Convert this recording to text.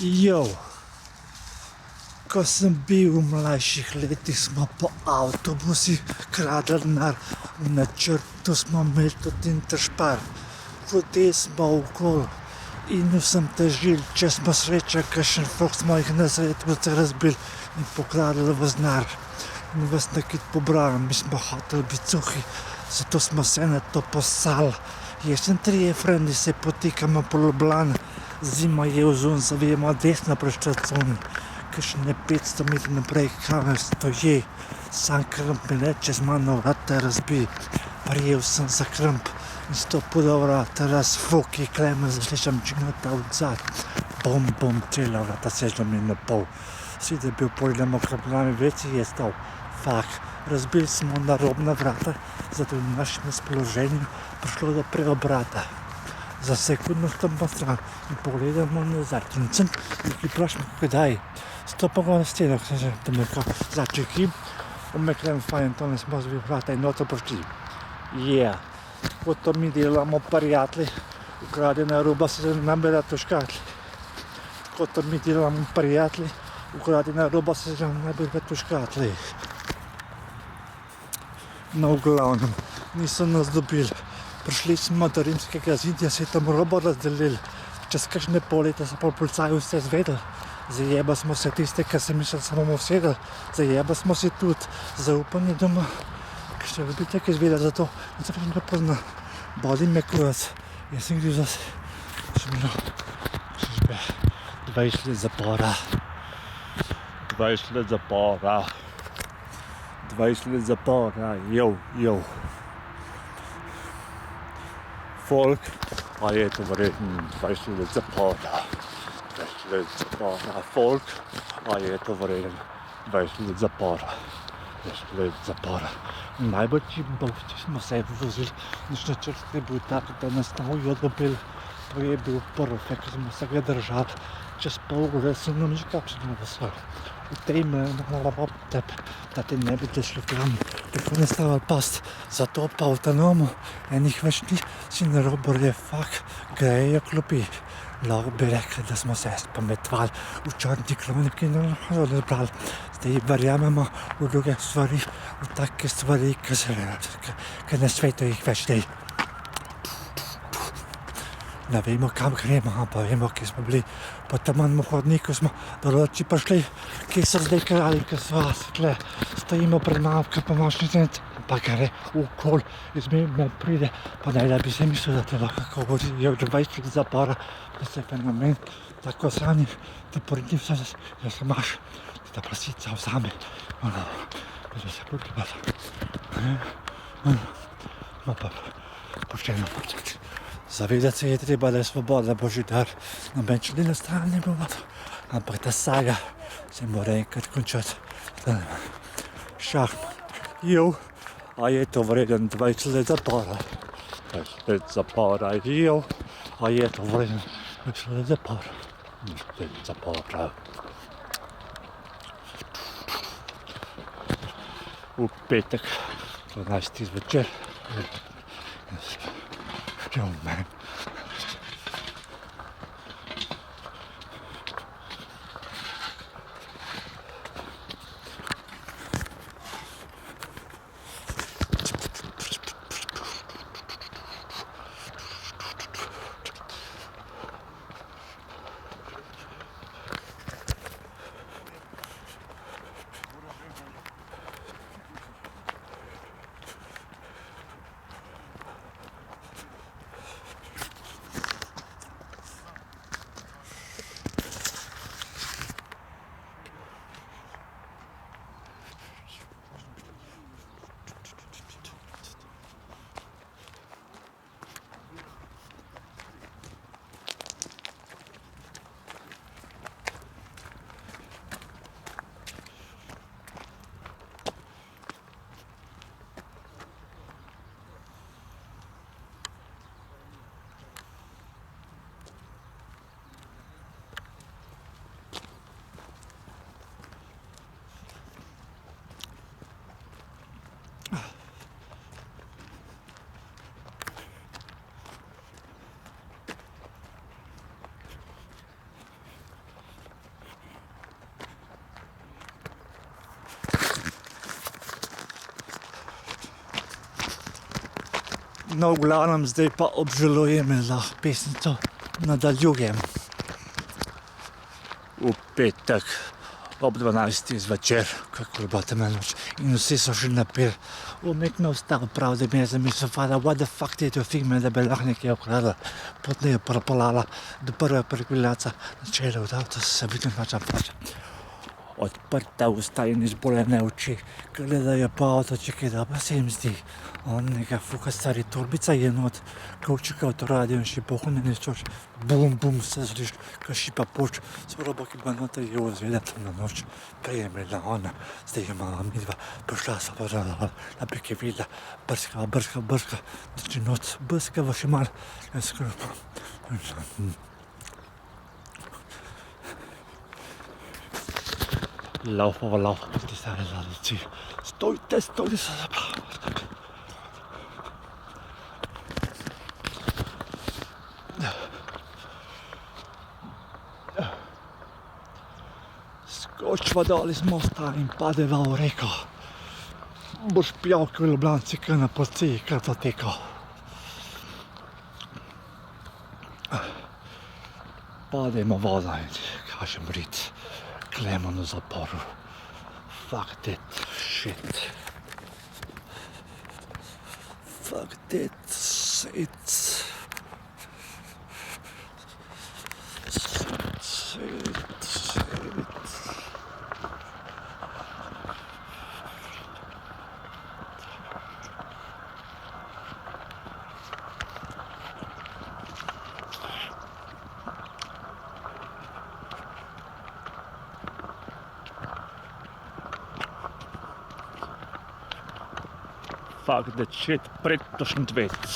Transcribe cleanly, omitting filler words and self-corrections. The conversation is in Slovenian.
Jo, ko sem bil v mlajših letih, smo po avtobusih kradli denar, v načrtu smo imeli tudi Interspar. Hodili smo okoli in vsem težili, če smo srečali kakšen folk, smo jih na srečo razbili in pokradli v znar. In vas nekaj pobrali, mi smo hoteli biti suhi, zato smo se na to posali. Jaz sem 3 frendi, se potikamo po Ljubljani, zima je vzun, zavijemo desno proti coni. Kakšne 500 metrov naprej kamer stoji, sam krmp mi reče, z mano vrata razbi. Prijel sem za krmp in stopil do vrata, razfuki klemen, zaslišam džignota odzad. Bom, cela vrata sežla mi na pol. Vsi, da je bil pogledamo krmplami, veci je stal. Fak, razbili smo narobna vrata, zato v našem razpoloženju prišlo do preobrata. Za sekundno stopimo stran in pogledamo nazaj. In ki vprašamo, kdaj. Stopamo na steno, da me začekim, omeknem fajn, to ne smo zvili vrata in noto prišli. Ko to mi delamo prijatelji, ukradena roba se nam bera to škatli. Ko to mi delamo prijatelji, ukradena roba se nam bera to škatli. No, v glavnem, niso nas dobili. Prišli smo do rimskega zidja, se je tam robo razdelili. Čez kakšne pol leta so pa policaji vse zvedeli. Zajeba smo se tiste, ki se mislili, da se bomo vsedeli. Zajeba smo si tudi zaupanje doma. Še bi bil tako izvedel za to, in se ne pozna. Bodi me kurac. Jaz sem griv zase. Še bilo 20 let zapora. 20 let zapora. 20 let zapora. Jo. Folk, a je to vreden 20 let zapora. 20 let zapora. Folk, a je to vreden 20 let zapora. 20 let zapora. Najbolj čimbovci smo se vozili, nič načrt je bil tak, da nas ne dobili. To je bil perfekt, ko smo se ga držali. Čez pol ure so nam že kakšno vesel. V tej da te ne bi šli kam, tako ne stavali past. Zato pa avtonomo, enih več ni, si na robo je fakt, grejejo klopi. Lahko bi rekli, da smo se spametvali v črni kroniki in ne brali. Zdaj verjamemo v druge stvari, v take stvari, ki na svetu jih več ni. Ne vemo, kam gremo, ampak vemo, kje smo bili. Po tem hodniku smo določi prišli, kje so zdaj kralji, ki so vas tle. Stojimo pred mavka, pa imaš nič, pa gre okol, izmembno pride, pa ne da bi se mislil, da te lahko vozi, je 20 let zapora, da se fenomen tako srani, da poredi vse, da se imaš, da prasica vzame, da se potreba. Pa pošteno početi. Zavedati se je treba, da je svoboda božji dar, noben člen na strani ne bo vodo, ampak ta saga se mora enkrat končati. Šahm, a je to vreden 20 let zapora? 20 let zapora, a je to vreden 20 let zapora? 20 let zapora. V petek, 12. zvečer. Man. No, v glavnem zdaj pa obžalujem in lahko pesnico nadaljujem. V petek ob 12. zvečer, kako ljubate me noč, in vsi so že napili. Umek me vstal prav, da mi je zamislil, fada, what the fuck did you think, da bi lahko nekaj ukradla. Potne je propolala do prve prekviljaca, načela v avto, se vidim načam plača. Odprta usta in izboljene oči, gledajo po avto, čekaj, da pa se jim zdi. On neka fuka stari torbica je not, kovčika od radio in še pohunjeni čoč, bum, bum, se zliš, ka šipa poč, sorobo, ki ba nota je ozvedati na noč, prejemljena ona, zdaj je mala midva, prišla so pa žalala, napek je videla, brska, znači noc, brska v še mal, in skrpa. Laufava, ti stare zadnici. Stojte, se zapravo. Skočva dol iz mosta in padeva v reko. Boš pijal, ko v Ljubljanci, ko na policiji, kartoteko. Pademo voda in kažem rit. Klemon v zaporu. Fuck that shit. Fuck that shit. Fuck that shit, pretošnji dvec.